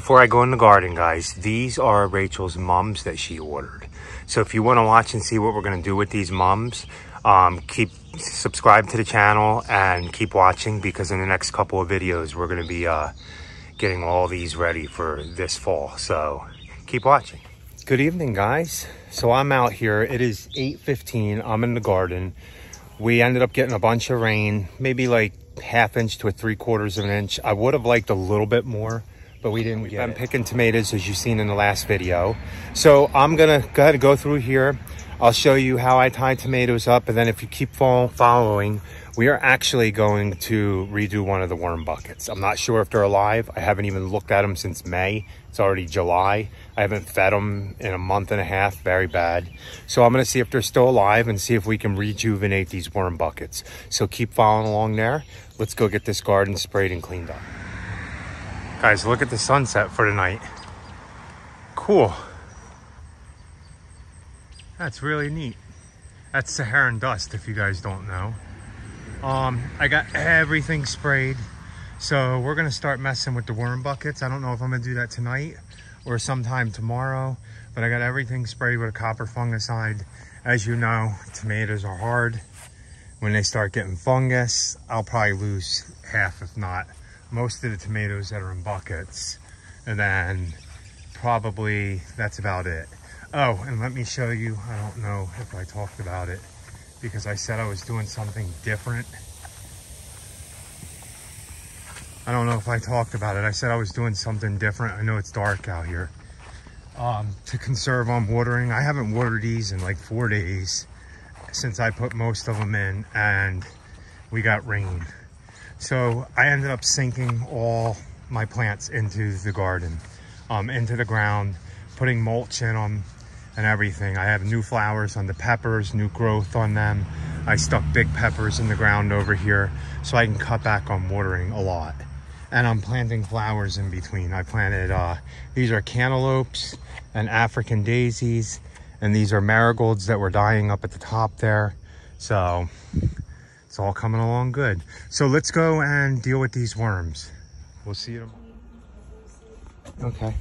before I go in the garden, guys, these are Rachel's mums that she ordered. So if you want to watch and see what we're going to do with these mums, subscribe to the channel and keep watching, because in the next couple of videos we're going to be getting all these ready for this fall. So keep watching. Good evening, guys. So I'm out here. It is 8:15. I'm in the garden. We ended up getting a bunch of rain, maybe like 1/2 inch to 3/4 of an inch. I would have liked a little bit more, but we didn't get it. I'm picking tomatoes, as you've seen in the last video. So I'm gonna go ahead and go through here. I'll show you how I tie tomatoes up, and then if you keep following, we are actually going to redo one of the worm buckets. I'm not sure if they're alive. I haven't even looked at them since May. It's already July. I haven't fed them in a month and a half, very bad. So I'm gonna see if they're still alive and see if we can rejuvenate these worm buckets. So keep following along there. Let's go get this garden sprayed and cleaned up. Guys, look at the sunset for tonight. Cool. That's really neat. That's Saharan dust, if you guys don't know. I got everything sprayed. So we're gonna start messing with the worm buckets. I don't know if I'm gonna do that tonight or sometime tomorrow, but I got everything sprayed with a copper fungicide. As you know, tomatoes are hard. When they start getting fungus, I'll probably lose half, if not most of the tomatoes that are in buckets. And then probably that's about it. Oh, and let me show you, I don't know if I talked about it because I said I was doing something different. I don't know if I talked about it. I said I was doing something different. I know it's dark out here. To conserve on watering. I haven't watered these in like 4 days since I put most of them in and we got rain. So I ended up sinking all my plants into the garden, into the ground, putting mulch in them and everything. I have new flowers on the peppers, new growth on them. I stuck big peppers in the ground over here so I can cut back on watering a lot. And I'm planting flowers in between. I planted, these are cantaloupes and African daisies, and these are marigolds that were dying up at the top there. So it's all coming along good. So let's go and deal with these worms. We'll see you tomorrow. Okay.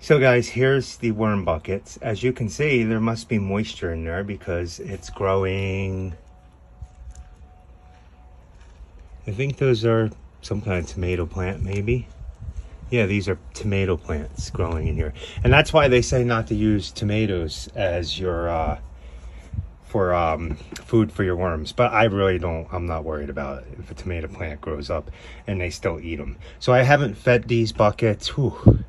So guys, here's the worm buckets. As you can see, there must be moisture in there because it's growing. I think those are some kind of tomato plant, maybe. Yeah, these are tomato plants growing in here. And that's why they say not to use tomatoes as your food for your worms. But I really don't, I'm not worried about it if a tomato plant grows up and they still eat them. So I haven't fed these buckets. Whew,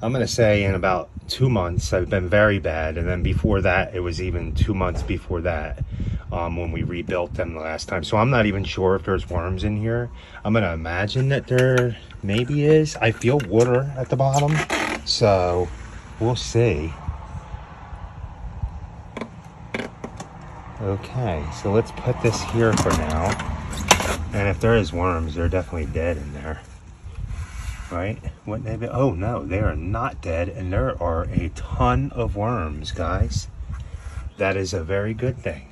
I'm gonna say in about 2 months. I've been very bad. And then before that, it was even 2 months before that. When we rebuilt them the last time. So I'm not even sure if there's worms in here. I'm gonna imagine that there maybe is. I feel water at the bottom, so we'll see. Okay, so let's put this here for now. And if there is worms, they're definitely dead in there. Right? Wouldn't they be? Oh no, they are not dead, and there are a ton of worms, guys. That is a very good thing.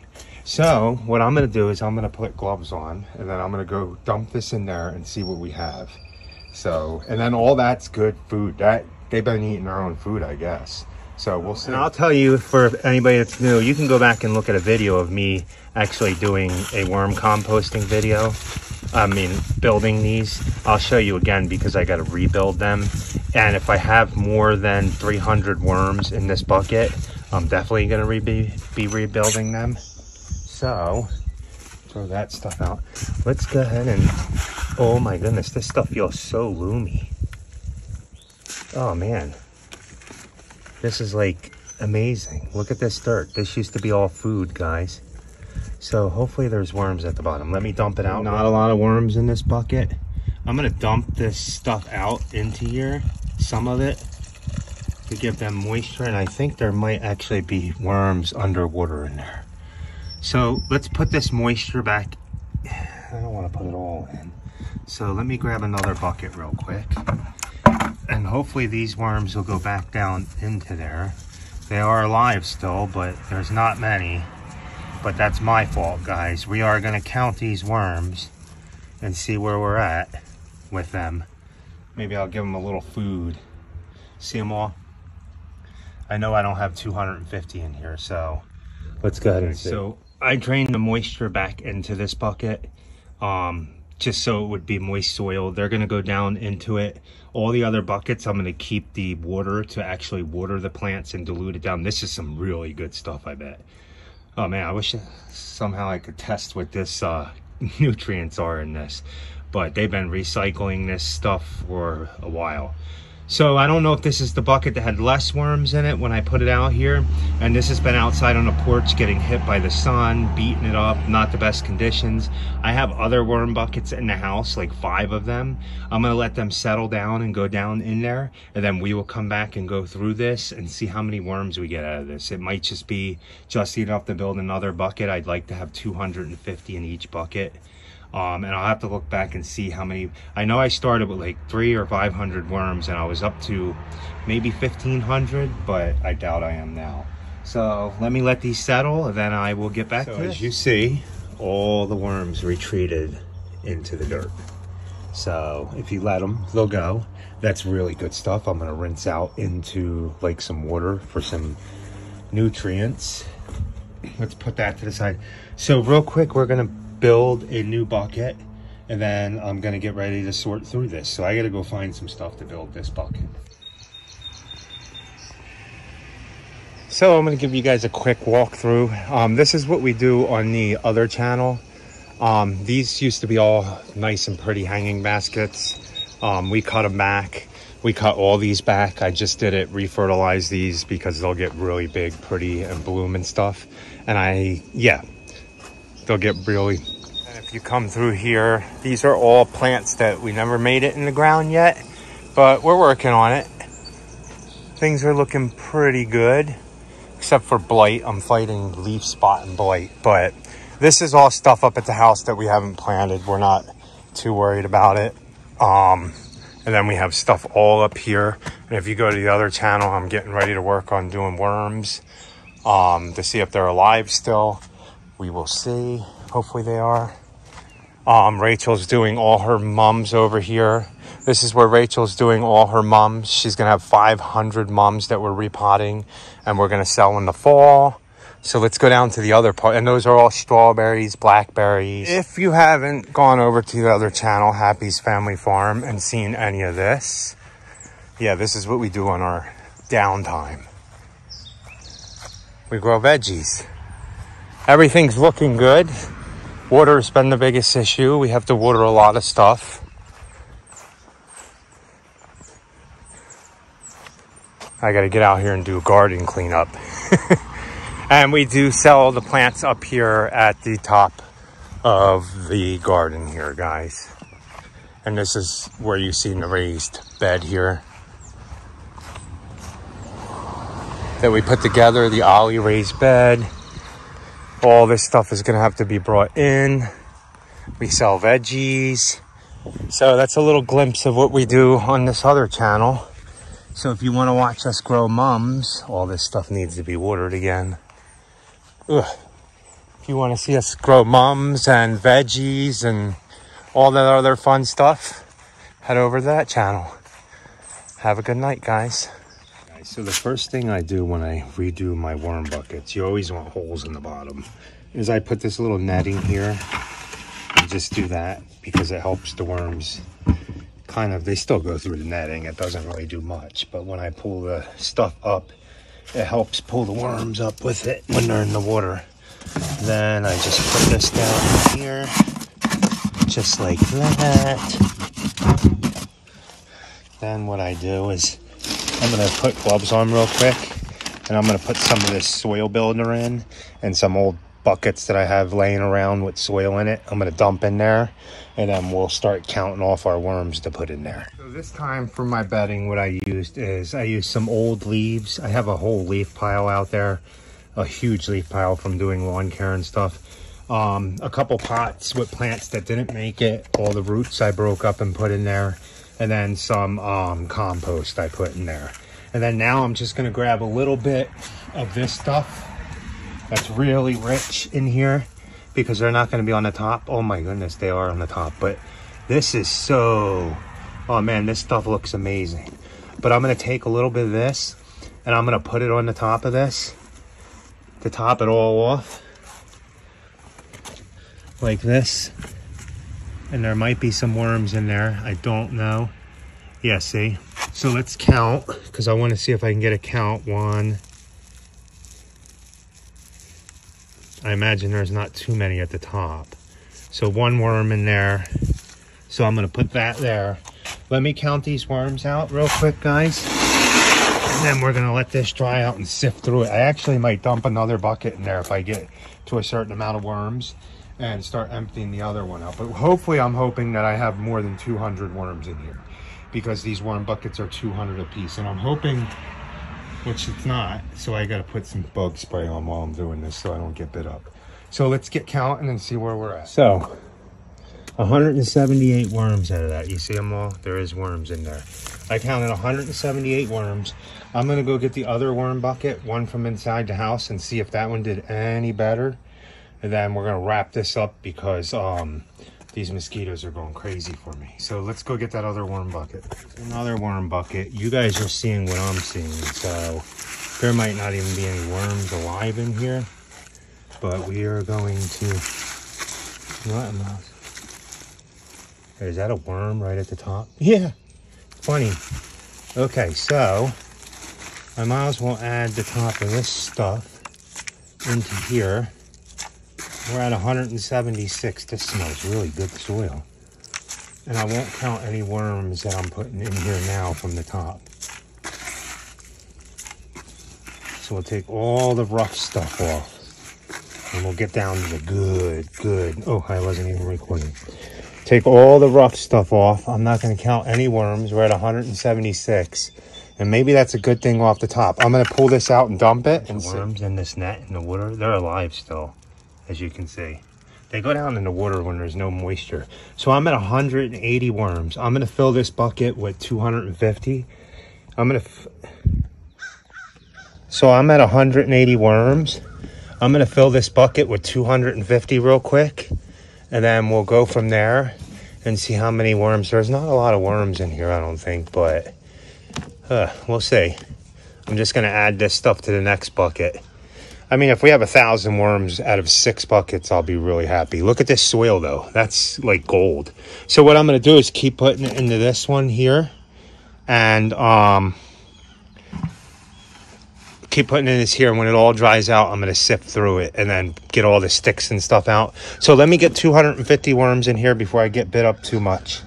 So what I'm going to do is I'm going to put gloves on, and then I'm going to go dump this in there and see what we have. So, and then all that's good food. That they've been eating their own food, I guess. So we'll see. And I'll tell you, for anybody that's new, you can go back and look at a video of me actually doing a worm composting video. I mean, building these. I'll show you again because I got to rebuild them. And if I have more than 300 worms in this bucket, I'm definitely going to be rebuilding them. So, throw that stuff out. Let's go ahead and, oh my goodness, this stuff feels so loomy. Oh man, this is like amazing. Look at this dirt. This used to be all food, guys. So hopefully there's worms at the bottom. Let me dump it out. Not a lot of worms in this bucket. I'm gonna dump this stuff out into here, some of it, to give them moisture. And I think there might actually be worms underwater in there. So let's put this moisture back. I don't want to put it all in. So let me grab another bucket real quick. And hopefully these worms will go back down into there. They are alive still, but there's not many. But that's my fault, guys. We are going to count these worms and see where we're at with them. Maybe I'll give them a little food. See them all? I know I don't have 250 in here, so let's go ahead and see. So I drained the moisture back into this bucket, just so it would be moist soil. They're gonna go down into it. All the other buckets, I'm gonna keep the water to actually water the plants and dilute it down. This is some really good stuff, I bet. Oh man, I wish somehow I could test what this nutrients are in this, but they've been recycling this stuff for a while. So I don't know if this is the bucket that had less worms in it when I put it out here, and this has been outside on the porch getting hit by the sun, beating it up, not the best conditions. I have other worm buckets in the house, like 5 of them. I'm gonna let them settle down and go down in there, and then we will come back and go through this and see how many worms we get out of this. It might just be just enough to build another bucket. I'd like to have 250 in each bucket. And I'll have to look back and see how many. I know I started with like 300 or 500 worms, and I was up to maybe 1,500, but I doubt I am now. So let me let these settle, and then I will get back to this. As you see, all the worms retreated into the dirt. So if you let them, they'll go. That's really good stuff. I'm gonna rinse out into like some water for some nutrients. Let's put that to the side. So real quick, we're gonna build a new bucket, and then I'm gonna get ready to sort through this. So I gotta go find some stuff to build this bucket. So I'm gonna give you guys a quick walkthrough. This is what we do on the other channel. These used to be all nice and pretty hanging baskets. We cut them back. We cut all these back. I just did it, refertilize these because they'll get really big, pretty, and bloom and stuff. And they'll get really. And if you come through here, these are all plants that we never made it in the ground yet, but we're working on it. Things are looking pretty good, except for blight. I'm fighting leaf spot and blight, but this is all stuff up at the house that we haven't planted. We're not too worried about it. And then we have stuff all up here. And if you go to the other channel, I'm getting ready to work on doing worms to see if they're alive still. We will see. Hopefully they are. Rachel's doing all her mums over here. This is where Rachel's doing all her mums. She's going to have 500 mums that we're repotting, and we're going to sell in the fall. So let's go down to the other part. And those are all strawberries, blackberries. If you haven't gone over to the other channel, Happy's Family Farm, and seen any of this, yeah, this is what we do on our downtime. We grow veggies. Everything's looking good. Water's been the biggest issue. We have to water a lot of stuff. I got to get out here and do garden cleanup. And we do sell the plants up here at the top of the garden here, guys. And this is where you see the raised bed here that we put together, the ollie raised bed. All this stuff is going to have to be brought in. We sell veggies. So that's a little glimpse of what we do on this other channel. So if you want to watch us grow mums, all this stuff needs to be watered again. Ugh. If you want to see us grow mums and veggies and all that other fun stuff, head over to that channel. Have a good night, guys. So the first thing I do when I redo my worm buckets, you always want holes in the bottom, is I put this little netting here and just do that because it helps the worms kind of, they still go through the netting. It doesn't really do much, but when I pull the stuff up, it helps pull the worms up with it when they're in the water. Then I just put this down here, just like that. Then what I do is I'm going to put gloves on real quick, and I'm going to put some of this soil builder in and some old buckets that I have laying around with soil in it. I'm going to dump in there, and then we'll start counting off our worms to put in there. So this time for my bedding, what I used is I used some old leaves. I have a whole leaf pile out there, a huge leaf pile from doing lawn care and stuff. A couple pots with plants that didn't make it. All the roots I broke up and put in there. And then some compost I put in there. And then now I'm just gonna grab a little bit of this stuff that's really rich in here because they're not gonna be on the top. Oh my goodness, they are on the top. But this is so Oh man, this stuff looks amazing. But I'm gonna take a little bit of this and I'm gonna put it on the top of this to top it all off. Like this. And there might be some worms in there. I don't know. Yeah, see? So let's count, because I want to see if I can get a count. One. I imagine there's not too many at the top. So one worm in there. So I'm going to put that there. Let me count these worms out real quick, guys. And then we're going to let this dry out and sift through it. I actually might dump another bucket in there if I get to a certain amount of worms and start emptying the other one out. But hopefully I'm hoping that I have more than 200 worms in here, because these worm buckets are 200 a piece. And I'm hoping, which it's not, so I got to put some bug spray on while I'm doing this so I don't get bit up. So let's get counting and see where we're at. So 178 worms out of that. You see them all? There is worms in there. I counted 178 worms. I'm gonna go get the other worm bucket, one from inside the house, and see if that one did any better. And then we're gonna wrap this up because these mosquitoes are going crazy for me. So let's go get that other worm bucket. Another worm bucket. You guys are seeing what I'm seeing. So there might not even be any worms alive in here, but we are going to, what else? Is that a worm right at the top? Yeah, funny. Okay, so I might as well add the top of this stuff into here. We're at 176. This smells really good soil. And I won't count any worms that I'm putting in here now from the top. So we'll take all the rough stuff off. And we'll get down to the good. Oh, I wasn't even recording. Take all the rough stuff off. I'm not going to count any worms. We're at 176. And maybe that's a good thing off the top. I'm going to pull this out and dump it. And worms in this net in the water, they're alive still. As you can see, they go down in the water when there's no moisture. So I'm at 180 worms. I'm going to fill this bucket with 250. So I'm at 180 worms. I'm going to fill this bucket with 250 real quick. And then we'll go from there and see how many worms. There's not a lot of worms in here, I don't think, but we'll see. I'm just going to add this stuff to the next bucket. I mean, if we have 1,000 worms out of 6 buckets, I'll be really happy. Look at this soil, though. That's like gold. So what I'm going to do is keep putting it into this one here. And keep putting it in this here. And when it all dries out, I'm going to sift through it and then get all the sticks and stuff out. So let me get 250 worms in here before I get bit up too much.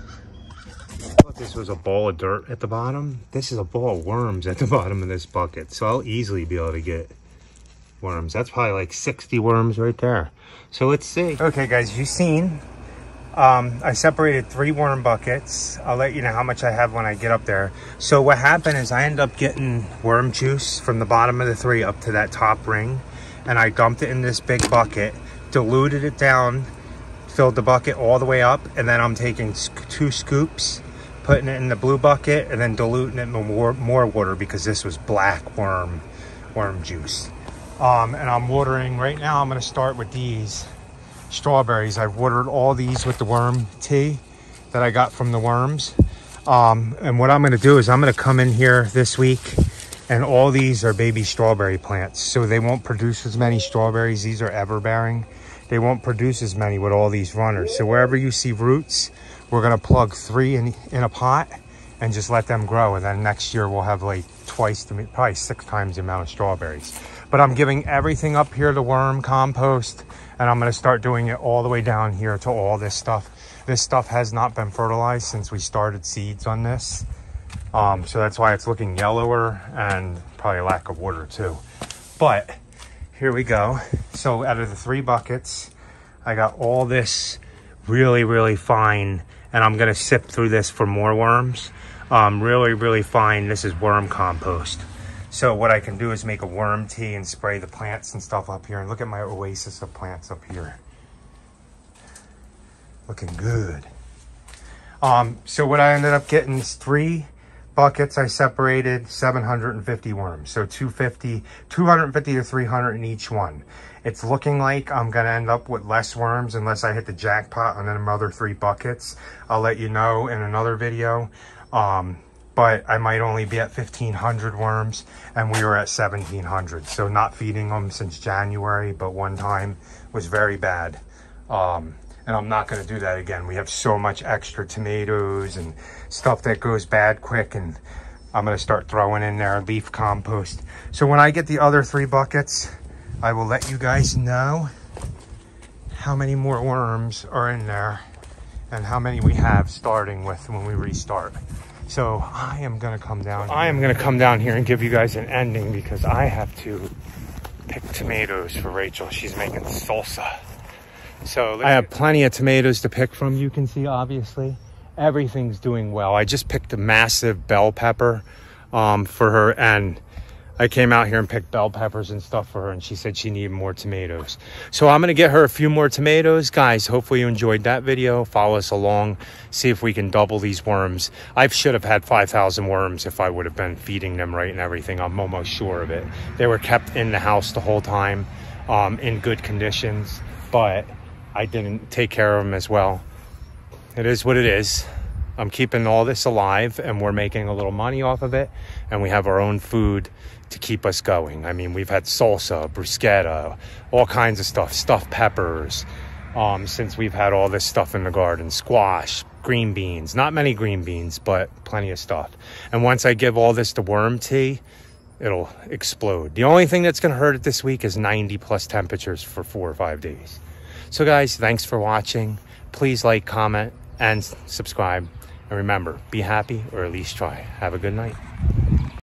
I thought this was a ball of dirt at the bottom. This is a ball of worms at the bottom of this bucket. So I'll easily be able to get worms. That's probably like 60 worms right there. So let's see. Okay guys, you've seen I separated 3 worm buckets. I'll let you know how much I have when I get up there. So what happened is I ended up getting worm juice from the bottom of the 3 up to that top ring, and I dumped it in this big bucket, diluted it down, filled the bucket all the way up, and then I'm taking 2 scoops, putting it in the blue bucket, and then diluting it in more water, because this was black worm juice. And I'm watering right now. I'm going to start with these strawberries. I've watered all these with the worm tea that I got from the worms. And what I'm going to do is I'm going to come in here this week, and all these are baby strawberry plants. So they won't produce as many strawberries. These are ever-bearing. They won't produce as many with all these runners. So wherever you see roots, we're going to plug 3 in a pot and just let them grow. And then next year we'll have like probably 6 times the amount of strawberries. But I'm giving everything up here to worm compost, and I'm going to start doing it all the way down here to all this stuff. This stuff has not been fertilized since we started seeds on this. So that's why it's looking yellower, and probably a lack of water too. But here we go. So out of the 3 buckets, I got all this really, really fine, and I'm going to sift through this for more worms. Really, really fine. This is worm compost. So what I can do is make a worm tea and spray the plants and stuff up here. And look at my oasis of plants up here. Looking good. So what I ended up getting is 3 buckets, I separated 750 worms. So 250 to 300 in each one. It's looking like I'm going to end up with less worms unless I hit the jackpot on another 3 buckets. I'll let you know in another video. But I might only be at 1,500 worms, and we were at 1,700. So not feeding them since January, but one time was very bad. And I'm not going to do that again. We have so much extra tomatoes and stuff that goes bad quick, and I'm going to start throwing in there leaf compost. So when I get the other 3 buckets, I will let you guys know how many more worms are in there and how many we have starting with when we restart. So I am going to come down. I am going to come down here and give you guys an ending because I have to pick tomatoes for Rachel. She's making salsa. So I have plenty of tomatoes to pick from. You can see, obviously, everything's doing well. I just picked a massive bell pepper for her, and I came out here and picked bell peppers and stuff for her, and she said she needed more tomatoes. So I'm going to get her a few more tomatoes. Guys, hopefully you enjoyed that video. Follow us along. See if we can double these worms. I should have had 5,000 worms if I would have been feeding them right and everything. I'm almost sure of it. They were kept in the house the whole time in good conditions, but I didn't take care of them as well. It is what it is. I'm keeping all this alive, and we're making a little money off of it, and we have our own food to keep us going. I mean, we've had salsa, bruschetta, all kinds of stuff, stuffed peppers, since we've had all this stuff in the garden. Squash, green beans, not many green beans, but plenty of stuff. And once I give all this to worm tea, it'll explode. The only thing that's going to hurt it this week is 90+ temperatures for 4 or 5 days. So guys, thanks for watching. Please like, comment, and subscribe. And remember, be happy, or at least try. Have a good night.